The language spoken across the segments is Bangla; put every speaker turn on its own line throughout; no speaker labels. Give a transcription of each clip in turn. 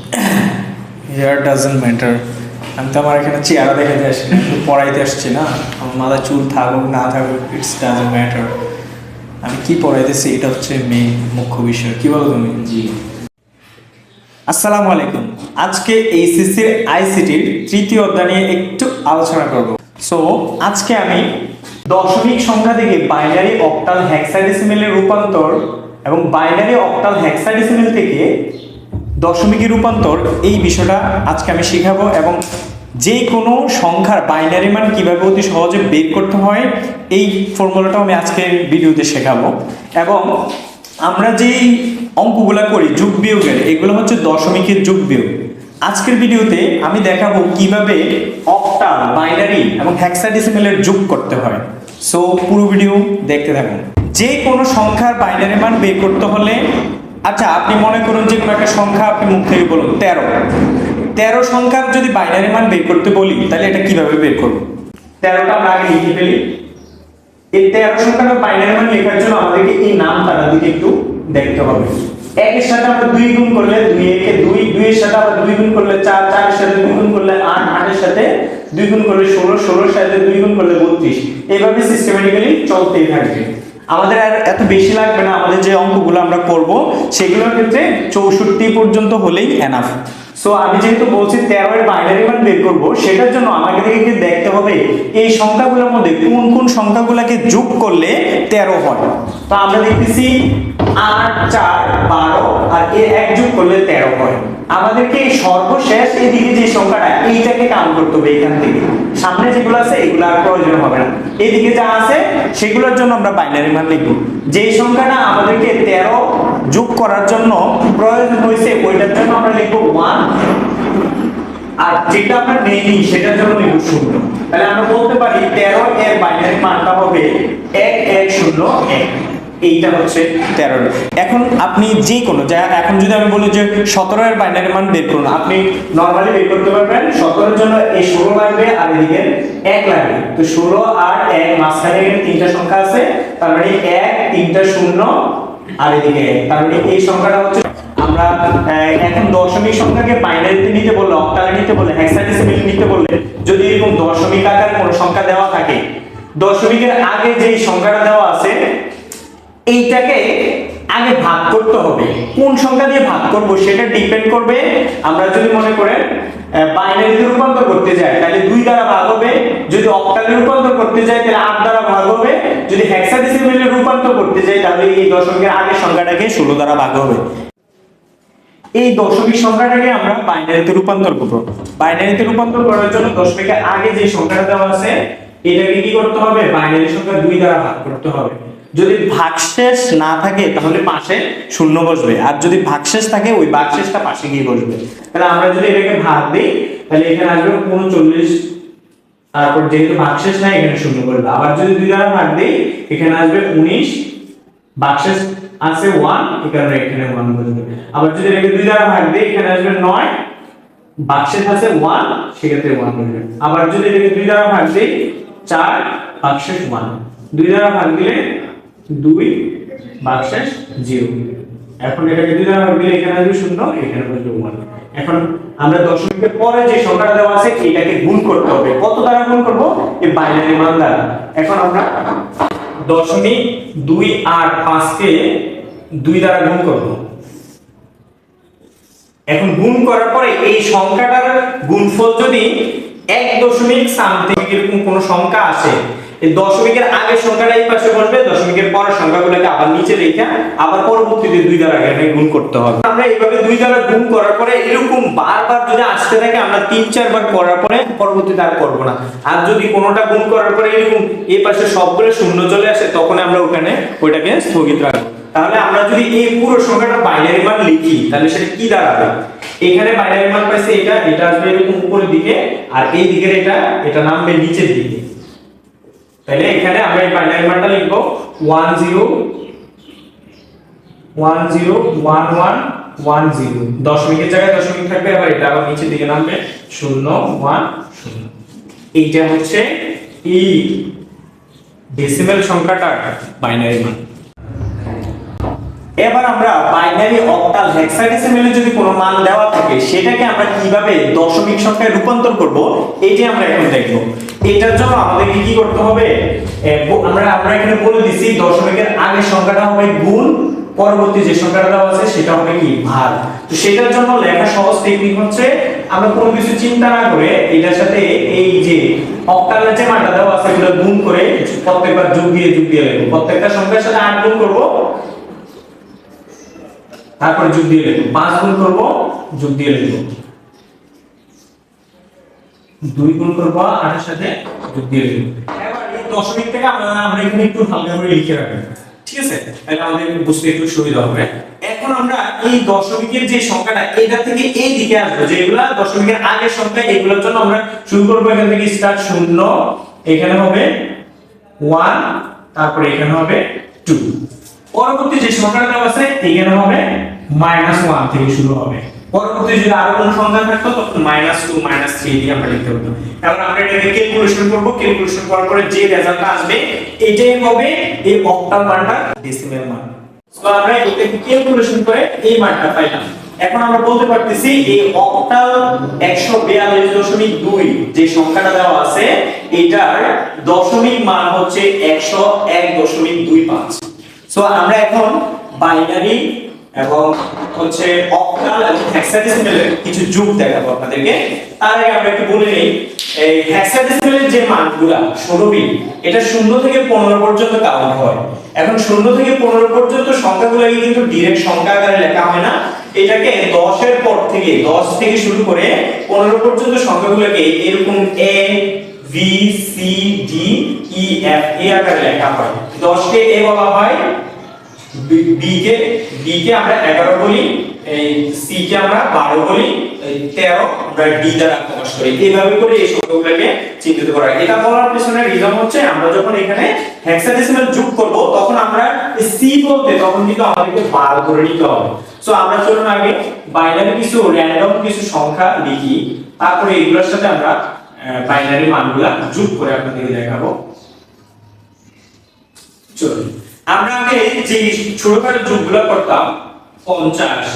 Hair doesn't matter. আমি তো আমার এখানে চেহারা দেখাতে আসছি না, একটু পড়াইতে আসছি না। আমার মাথায় চুল থাকুক না থাকুক, ইটস ডাজন্ট ম্যাটার। আমি কি পড়াইতেছি এটা হচ্ছে মেইন মুখ্য বিষয়। কি বলো তুমি?
জি।
আসসালামু আলাইকুম। আজকে এইচএসসির আইসিটির তৃতীয় অধ্যায় নিয়ে একটু আলোচনা করব। সো আজকে আমি দশমিক সংখ্যা থেকে বাইনারি অক্টাল হেক্সাডেসিমেলে রূপান্তর এবং বাইনারি অক্টাল হেক্সাডেসিমেল থেকে দশমিকে রূপান্তর এই বিষয়টা আজকে আমি শেখাবো, এবং যে কোনো সংখ্যার বাইনারি মান কিভাবে অতি সহজে বের করতে হয় এই ফর্মুলাটাও আমি আজকের ভিডিওতে শেখাবো। এবং আমরা যেই অঙ্কগুলো করি যোগ বিয়োগের, এগুলো হচ্ছে দশমিকের যোগ বিয়োগ। আজকের ভিডিওতে আমি দেখাবো কিভাবে অক্টাল, বাইনারি এবং হেক্সাডেসিমেলের যোগ করতে হয়। সো পুরো ভিডিও দেখতে থাকুন। যে কোনো সংখ্যার বাইনারি মান বের করতে হলে, আচ্ছা আপনি মনে করুন যে কোনো একটা সংখ্যা আপনি মুখ থেকে বলুন 13 সংখ্যার যদি বাইনারি মান বের করতে বলি তাহলে এটা কিভাবে বের করব? 13টা আমরা আগে লিখে ফেলি। এই 13 সংখ্যার বাইনারি মান লেখার জন্য আমাদেরকে এই নাম তারা দিকে একটু দেখতে হবে। 1 এর সাথে আমরা 2 গুণ করলে 2 একে 2, 2 এর সাথে আবার 2 গুণ করলে 4, 4 এর সাথে 2 গুণ করলে 8, 8 এর সাথে 2 গুণ করলে 16, 16 এর সাথে 2 গুণ করলে 32। এইভাবে সিস্টেম্যাটিক্যালি চলতেই থাকবে। আমাদের আর এত বেশি লাগবে না, আমাদের যে অঙ্কগুলো আমরা করব সেগুলোর ক্ষেত্রে 64 পর্যন্ত হলেই এনাফ। সো আমি যেহেতু বলছি 13 এর বাইনারি মান বের করব, সেটার জন্য আমাকে দেখতে হবে এই সংখ্যাগুলোর মধ্যে কোন কোন সংখ্যাগুলোকে যোগ করলে 13 হয়। তো আমরা দেখতেছি 8, 4, 12 আর এর এক যোগ করলে 13 হয়। আমাদেরকে এই সর্বশেষ এদিকে যে সংখ্যাটা এইটাকে কাউন্ট করতে হবে। এখান থেকে সামনে যেগুলো আছে এগুলো আর প্রয়োজন হবে না, এদিকে যা আছে সেগুলোর জন্য আমরা বাইনারি মান লিখব। যেই সংখ্যাটা আমাদেরকে 13 যোগ করার জন্য প্রয়োজন হয়েছে ওইটার জন্য আমরা লিখব 1, আর যেটা আমরা নেইনি সেটার জন্য লিখব 0। তাহলে আমরা বলতে পারি 13 এর বাইনারি মানটা হবে 1101। এইটা হচ্ছে 13। এখন আপনি যে কোনো এখন যদি আমি বলি যে 17 এর বাইনারি মান বের করুন, আপনি নরমালি বের করতে পারবেন। 17 এর জন্য এই 16 লাগবে আর এদিকে 1 লাগবে। তো 16 আর 1 মাঝখানে এখানে তিনটা সংখ্যা আছে, তার মানে 1, 3টা 0 আর এদিকে 1। তার মানে এই সংখ্যাটা হচ্ছে আমরা এখন দশমিক সংখ্যাকে বাইনারিতে নিতে বললে, অক্টালে নিতে বললে, হেক্সাডেসিমেলে নিতে বললে, যদি এরকম দশমিক আকারে কোনো সংখ্যা দেওয়া থাকে, দশমিকের আগে যেই সংখ্যাটা দেওয়া আছে এইটাকে আগে ভাগ করতে হবে। কোন সংখ্যা দিয়ে ভাগ করব সেটা ডিপেন্ড করবে। আমরা যদি মনে করেন বাইনারিতে রূপান্তর করতে যাই তাহলে 2 দ্বারা ভাগ হবে, যদি অক্টালে রূপান্তর করতে যাই তাহলে 8 দ্বারা ভাগ হবে, যদি হেক্সাডেসিমেলে রূপান্তর করতে যাই তাহলে এই দশমিকের আগের সংখ্যাটাকে 16 দ্বারা ভাগ হবে। এই দশমিক সংখ্যাটাকে আমরা বাইনারিতে রূপান্তর করব। বাইনারিতে রূপান্তর করার জন্য দশমিকের আগে যে সংখ্যাটা দেওয়া আছে এটাকে কি করতে হবে? বাইনারি সংখ্যা 2 দ্বারা ভাগ করতে হবে। যদি ভাগশেষ না থাকে তাহলে পাশে 0 বসবে, আর যদি ভাগশেষ থাকে ওই ভাগশেষটা পাশে গিয়ে বসবে। তাহলে আমরা যদি এটাকে ভাগ দেই তাহলে এখানে আসবে 39, তারপর যেহেতু ভাগশেষ নাই এখানে 0 বসবে। আবার যদি 2 দ্বারা ভাগ দেই এখানে আসবে 19, ভাগশেষ আছে 1, এখানে 1 বসবে। আবার যদি এটাকে 2 দ্বারা ভাগ দেই এখানে আসবে 9, ভাগশেষ আছে 1, সেক্ষেত্রে 1 বসবে। আবার যদি এটাকে 2 দ্বারা ভাগ দেই 4, ভাগশেষ 1, 2 দ্বারা ভাগ দিলে 2, ভাগশেষ 0। এখন এটাকে 2 দ্বারা ভাগ দিলে এখানে আসবে 0, এখানে বসবে 1। এখন আমরা দশমিকের পরে যে সংখ্যাটা দেওয়া আছে এটাকে গুণ করতে হবে। কত দ্বারা গুণ করব? এই বাইনারি মান দ্বারা। এখন আমরা দশমিক 2, 8, 5 কে 2 দ্বারা গুণ করব। এখন গুণ করার পরে এই সংখ্যাটার গুণফল যদি 1 দশমিক সামথিং এরকম কোন সংখ্যা আসে, এই দশমিকের আগের সংখ্যাটা এই পাশে বসবে, দশমিকের পরের সংখ্যাগুলোকে আবার নিচে রেখে আবার পরবর্তীতে 2 দ্বারা এখানে গুণ করতে হবে। আমরা এইভাবে 2 দ্বারা গুণ করার পরে এরকম বারবার যদি আসতে থাকে আমরা 3-4 বার করার পরে পরবর্তীতে আর করব না। আর যদি কোনোটা গুণ করার পরে এরকম এই পাশে সবগুলো 0 চলে আসে তখন আমরা ওখানে ওইটাকে স্থগিত রাখব। তাহলে আমরা যদি এই পুরো সংখ্যাটা বাইনারি মান লিখি তাহলে সেটা কি দাঁড়াবে? এখানে বাইনারি মান পাইছে এটা আসবে এরকম উপরের দিকে, আর এই দিকের এটা নামবে নিচের দিকে। তাহলে এখানে আমরা এই বাইনারি মানটা লিখব 10 10 11 10। দশমিকের জায়গায় দশমিক থাকবে, আবার এটা আবার নিচের দিকে নামবে 0 1 0। এইটা হচ্ছে এই ডেসিমেল সংখ্যাটার বাইনারি মান। এবার আমরা বাইনারি অক্টাল হেক্সাডেসিমেলে যদি কোনো মান দেওয়া থাকে সেটাকে আমরা কিভাবে দশমিক সংখ্যায় রূপান্তর করব এইটাই আমরা এখন দেখব। এটার জন্য আমাদেরকে কি করতে হবে, আমরা এখানে বলে দিছি দশমিকের আগের সংখ্যাটা হবে গুণ, পরবর্তী যে সংখ্যাটা দেওয়া আছে সেটা হবে কি ভাগ। তো সেটার জন্য লেখা সহজ টেকনিক হচ্ছে আমরা কোনো কিছু চিন্তা না করে এটার সাথে এই যে অক্টালের যে মানটা দেওয়া আছে এগুলো গুণ করে প্রত্যেকবার যোগ দিয়ে লিখব। প্রত্যেকটা সংখ্যার সাথে 8 গুণ করব, তারপর যোগ দিয়ে লিখব, 5 গুণ করব, যোগ দিয়ে লিখব, 2 গুণ করব 8 এর সাথে যোগ দিয়ে লিখব। এবার এই দশমিক থেকে আমরা এখানে একটু হালকা করে লিখে রাখব, ঠিক আছে? তাহলে আমাদের বুঝতে একটু সুবিধা হবে। এখন আমরা এই দশমিকের যে সংখ্যাটা এটা থেকে এই দিকে আসবে, যেগুলা দশমিকের আগের সংখ্যা এগুলোর জন্য আমরা শুরু করব এখান থেকে স্টার্ট 0, এখানে হবে 1, তারপর এখানে হবে 2। পরবর্তী যে সংখ্যাটা দেওয়া আছে এখানে হবে -1 থেকে শুরু হবে। পরবর্তী যদি আরো কোনো সংখ্যা থাকতো তখন -2 -3 দিয়ে আমরা লিখতে হতো। এখন আমরা এটাকে ক্যালকুলেশন করব, ক্যালকুলেশন করার পরে যে রেজাল্টটা আসবে এটাই হবে এই অক্টাল মানটা ডেসিমেল মান। সো আমরা এটাকে ক্যালকুলেশন করে এই মানটা পাইলাম। এখন আমরা বলতে পারতেছি এই অক্টাল 142.2 যে সংখ্যাটা দেওয়া আছে এটার দশমিক মান হচ্ছে 101.25। সো আমরা এখন বাইনারি এবং হচ্ছে অক্টাল এবং হেক্সাডেসিমেলের কিছু যোগ দেখাবো আপনাদেরকে। তার আগে আমরা একটু বলে নেই এই হেক্সাডেসিমেলের যে মানগুলো 16 বিট, এটা 0 থেকে 15 পর্যন্ত কাউন্ট হয়। এখন 0 থেকে 15 পর্যন্ত সংখ্যাগুলোকে কিন্তু ডাইরেক্ট সংখ্যা আকারে লেখা হয় না, এটাকে 10 এর পর থেকে 10 থেকে শুরু করে 15 পর্যন্ত সংখ্যাগুলোকে এরকম a b c d e f এই আকারে লেখা হয়। 10 কে a বলা হয়, b কে আমরা 11 বলি, এই c কে আমরা 12 বলি, 13 আমরা d দ্বারা প্রকাশ করি। এইভাবে করে এই সংখ্যাগুলোকে চিহ্নিত করা হয়। এটা বলার পেছনে রিজন হচ্ছে আমরা যখন এখানে হেক্সাডেসিমাল যোগ করব তখন আমরা c বলতে তখন কিন্তু আমাদেরকে 12 ধরে নিতে হবে। সো আমরা চলুন আগে বাইনারি কিছু র‍্যান্ডম কিছু সংখ্যা লিখি, তারপরে এগুলোর সাথে আমরা বাইনারি মানগুলা যোগ করে আপনাদেরকে দেখাবো। চলুন আমরা আগে যে ছোটখাটো যোগগুলো করতাম 50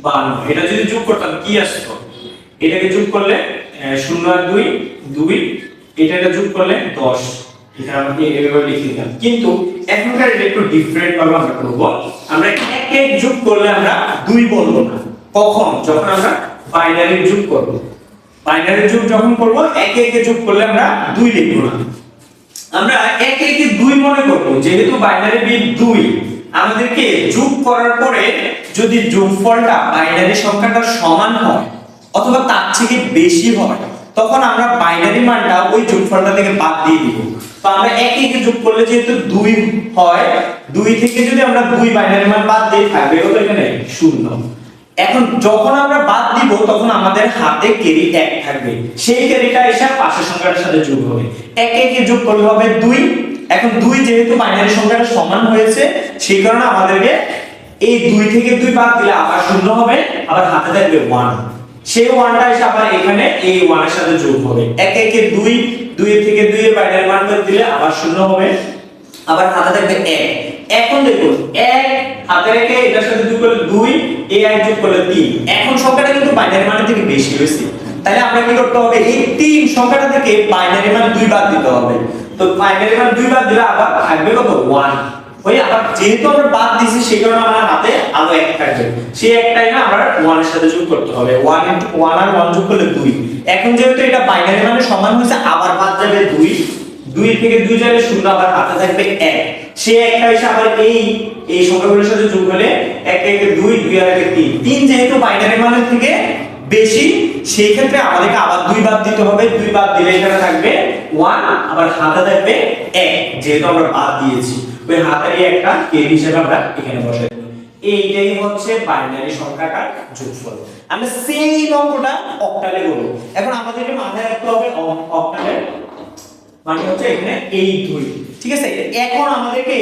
52, এটা যদি যোগ করতাম কি আসতো, এটাকে যোগ করলে 0 আর 2 2, এটা যোগ করলে 10, এখানে আমরা এভাবে লিখে দিলাম। কিন্তু এখনকার এটা একটু ডিফারেন্ট ভাবে আমরা করব। আমরা এক এক যোগ করলে আমরা 2 বলবো না। কখন? যখন আমরা বাইনারি যোগ করব। বাইনারি যোগ যখন করব এক এক যোগ করলে আমরা 2 লিখব না, আমরা এক এক 2 মনে করব। যেহেতু বাইনারি বিট 2, আমাদেরকে যোগ করার পরে যদি যোগফলটা বাইনারি সংখ্যাটার সমান হয় অথবা তার থেকে বেশি হয় তখন আমরা বাইনারি মানটা ওই যোগফলটা থেকে বাদ দিয়ে দিব। তো আমরা এক এক যোগ করলে যেহেতু 2 হয়, 2 থেকে যদি আমরা 2 বাইনারি মান বাদ দিই থাকবে কত এখানে 0। এখন যখন আমরা বাদ দিব তখন আমাদের হাতে ক্যারি 1 থাকবে, সেই ক্যারিটা এসে পাশের সংখ্যাটার সাথে যোগ হবে। এক এক যোগ করলে হবে 2। এখন 2 যেহেতু বাইনারি সংখ্যাটা সমান হয়েছে সেই কারণে আমাদেরকে এই 2 থেকে 2 বাদ দিলে আবার 0 হবে, আবার হাতে থাকবে 1। সেই 1টা এসে আবার এখানে এই 1 এর সাথে যোগ হবে। এক এক 2 থেকে 2 এর বাইনারি মান বাদ দিলে আবার 0 হবে, আবার হাতে থাকবে 1। এখন দেখুন 1 হাতে রেখে এটার সাথে যোগ করলে 2, এই 1 যোগ করলে 3। এখন সংখ্যাটা কিন্তু বাইনারি মানের থেকে বেশি হয়েছে, তাহলে আমরা কি করতে হবে, এই 3 সংখ্যাটা থেকে বাইনারি মান 2 বাদ দিতে হবে। তো বাইনারি মান 2 বাদ দিলে আবার থাকবে কত 1। ওই আবার যেহেতু আমরা বাদ দিয়েছি সেই কারণে আমার হাতে আরো 1 থাকবে, সেই একটাই না আমরা 1 এর সাথে যোগ করতে হবে। 1 * 1 আর 1 যোগ করলে 2। এখন যেহেতু এটা বাইনারি মানের সমান হয়েছে আবার বাদ যাবে 2, 2 থেকে 2 যাবে 0, আবার হাতে থাকবে 1। সেই একটা এসে আবার এই সংখ্যাগুলোর সাথে যোগ হলে 1 1 2, 2 আর 1 3। 3 যেহেতু বাইনারি মানের থেকে বেশি সেই ক্ষেত্রে আমাদেরকে আবার 2 বাদ দিতে হবে। 2 বাদ দিলে এখানে থাকবে 1, আবার হাতে থাকবে 1, যেহেতু আমরা বাদ দিয়েছি ওই হাতেরই একটা ক্যারি হিসেবে আমরা এখানে বসাই দেব। এইটাই হচ্ছে বাইনারি সংখ্যাটার যোগফল। আমরা সেই অঙ্কটা অক্টালে করব। এখন আমাদেরকে মাথায় রাখতে হবে অক্টালের মানে হচ্ছে এখানে এই 2, ঠিক আছে? এখন আমাদেরকে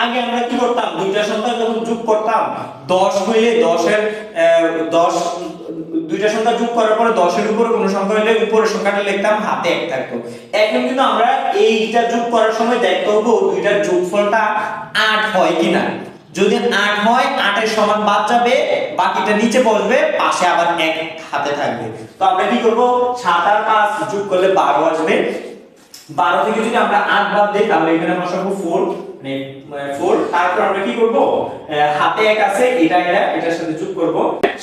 আগে আমরা কি করতাম, দুইটা সংখ্যা যখন যোগ করতাম 10 হইলে 10 এর 10 দুইটা সংখ্যা যোগ করার পরে 10 এর উপরে কোনো সংখ্যা হলে উপরের সংখ্যাটা লিখতাম, হাতে 1 থাকতো। এখন কিন্তু আমরা এইটা যোগ করার সময় দেখতে হবে দুইটার যোগফলটা 8 হয় কিনা। যদি 8 হয় 8 এর সমান বাদ যাবে, বাকিটা নিচে বসবে, পাশে আবার 1 হাতে থাকবে। তো আমরা কি করব, 7 আর 5 যোগ করলে 12 আসবে। 12 থেকে যদি আমরা 8 বাদ দেই তাহলে এখানে বসাবো 4, মানে 4। তারপর আমরা কি করব, হাতে 1 আছে, এটার সাথে যোগ করব।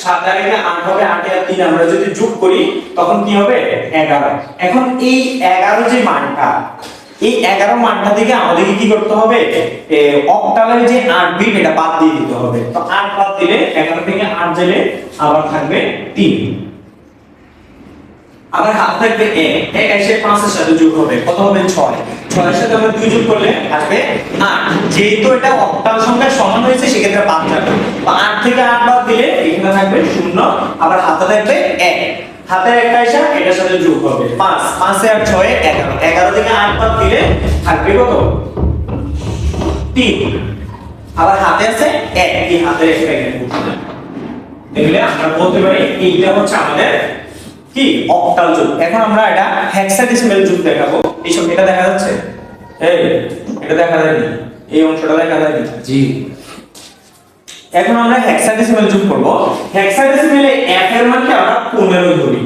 7 আর 8 হবে, 8 আর 3 আমরা যদি যোগ করি তখন কি হবে, 11। এখন এই 11 যে মানটা, এই 11 মানটা থেকে আমাদেরকে কি করতে হবে, অক্টালের যে 8 বিট এটা বাদ দিয়ে দিতে হবে। তো 8 বাদ দিলে 11 থেকে 8 গেলে আবার থাকবে 3, আবার হাত থাকবে 1 এসে 5 এর সাথে যোগ হবে, কত হবে 6। 6 এর সাথে আমরা 2 যোগ করলে আসবে 8। যেহেতু এটা অক্টাল সংখ্যার সমান হয়েছে সেক্ষেত্রে বাদ যাবে। তো 8 থেকে 8 বাদ দিলে এখানে থাকবে 0, আবার হাতে থাকবে 1। হাতের একটা এসে এটার সাথে যোগ হবে 5, 5 আর 6 11। 11 থেকে 8 বাদ দিলে থাকবে কত, 3। আবার হাতে আছে 1, এই হাতের একটা এখানে বসবে। তাহলে আমরা বলতে পারি এইটা হচ্ছে আমাদের কি, অক্টাল যোগ। এখন আমরা এটা হেক্সাডেসিমাল যোগ দেখাবো। এইসব এটা দেখা যাচ্ছে, এই এটা দেখা যায়নি, এই অংশটা দেখা যায়নি, জি। এখন আমরা হেক্সাডেসিমাল যোগ করব। হেক্সাডেসিমালে f এর মানকে আমরা 15 ধরি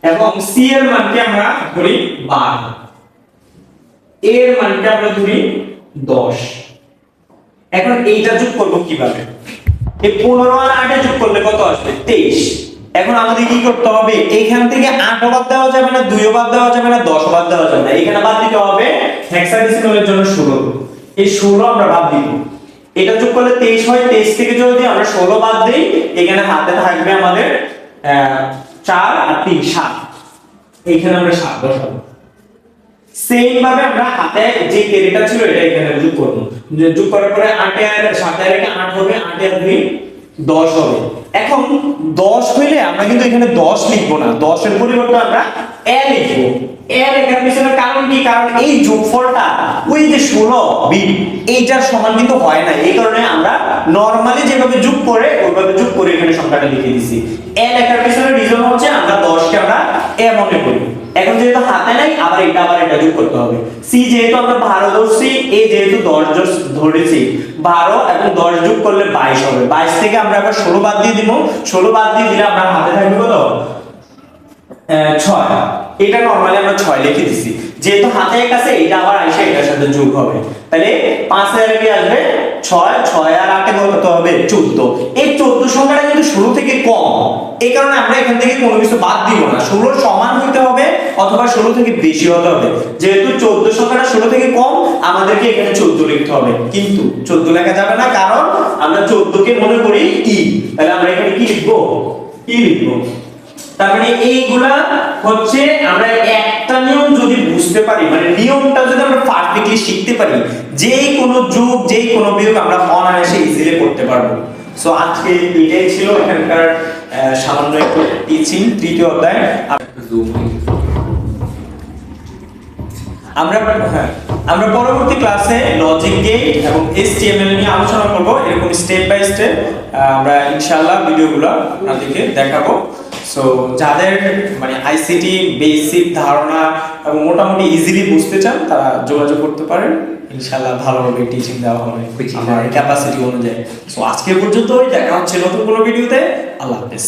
এবং c এর মানকে আমরা ধরি 12, a এর মানকে আমরা ধরি 10। এখন এইটা যোগ করব কিভাবে, এই 15 আর 8 যোগ করলে কত আসবে, 23। এখন আমাদের কি করতে হবে, এইখান থেকে 8 বাদ দেওয়া যাবে না, 2 বাদ দেওয়া যাবে না, 10 বাদ দেওয়া যাবে না, এখানে বাদ দিতে হবে হেক্সাডেসিমালের জন্য 16। এই 16 আমরা বাদ দিব, এটা যোগ করলে 23 হয়। 23 থেকে যদি আমরা 16 বাদ দেই, এখানে হাতে থাকবে আমাদের 4 আর 3 7, এইখানে আমরা 7 বসাবো। সেম ভাবে আমরা হাতে যে ক্যারিটা ছিল এটা এখানে যোগ করব। যোগ করার পরে 8 আর 7 এর 8 হবে, 8 আর 2 10 হবে। এখন 10 হইলে আমরা কিন্তু এখানে 10 লিখব না, 10 এর পরিবর্তে আমরা a লিখব। a লেখার পিছনের কারণ কি, কারণ এই যোগফলটা ওই যে 16 বিট এইটার সমান কিন্তু হয় না। এই কারণে আমরা নরমালি যেভাবে যোগ করে ওইভাবে যোগ করে এখানে সংখ্যাটা লিখে দিছি। a লেখার পিছনের রিজন হচ্ছে আমরা 10 কে আমরা a মনে করি। এখন যেহেতু হাতে নাই, আবার এটা যোগ করতে হবে। সি যেহেতু আমরা 12 ধরছি, এ যেহেতু 10 ধরেছি, 12 এবং 10 যোগ করলে 22 হবে। 22 থেকে আমরা আবার 16 বাদ দিয়ে দিব। 16 বাদ দিয়ে দিলে আমরা হাতে থাকবে কত, 6। এটা নরমালি আমরা 6 লিখে দিছি, যেহেতু হাতে এক আছে এটা আবার এসে এটার সাথে যোগ হবে। তাহলে 5 এর কি আসবে 6, 6 আর 8 এ কত হবে 14। এই 14 সংখ্যাটা কিন্তু 16 থেকে কম, এই কারণে আমরা এখান থেকে কোনো কিছু বাদ দিব না। 16 সমান হইতে হবে অথবা 16 থেকে বেশি হতে হবে। যেহেতু 14 সংখ্যাটা 16 থেকে কম, আমাদেরকে এখানে 14 লিখতে হবে, কিন্তু 14 লেখা যাবে না, কারণ আমরা 14 কে মনে করি ই। তাহলে আমরা এখানে কি লিখবো, ই লিখবো। তার মানে এইগুলা হচ্ছে আমরা একটা নিয়ম যদি বুঝতে পারি, মানে নিয়মটা যদি আমরা পারফেক্টলি শিখতে পারি, যেই কোনো যোগ যেই কোনো বিয়োগ আমরা অনায়াসে ইজিলি করতে পারবো। সো আজকে এটাই ছিল এখানকার সামান্য একটু টিচিং, তৃতীয় অধ্যায়। আমরা পরবর্তী ক্লাসে লজিক গেট এবং HTML নিয়ে আলোচনা করব। এরকম স্টেপ বাই স্টেপ আমরা ইনশাআল্লাহ ভিডিওগুলো আপনাদেরকে দেখাবো। সো যাদের মানে আইসিটি বেসিক ধারণা এবং মোটামুটি ইজিলি বুঝতে চান তারা যোগাযোগ করতে পারেন, ইনশাআল্লাহ ভালোভাবে টিচিং দেওয়া হবে আমার ক্যাপাসিটি অনুযায়ী। সো আজকে পর্যন্তই, দেখা হচ্ছে নতুন কোনো ভিডিওতে। আল্লাহ হাফেজ।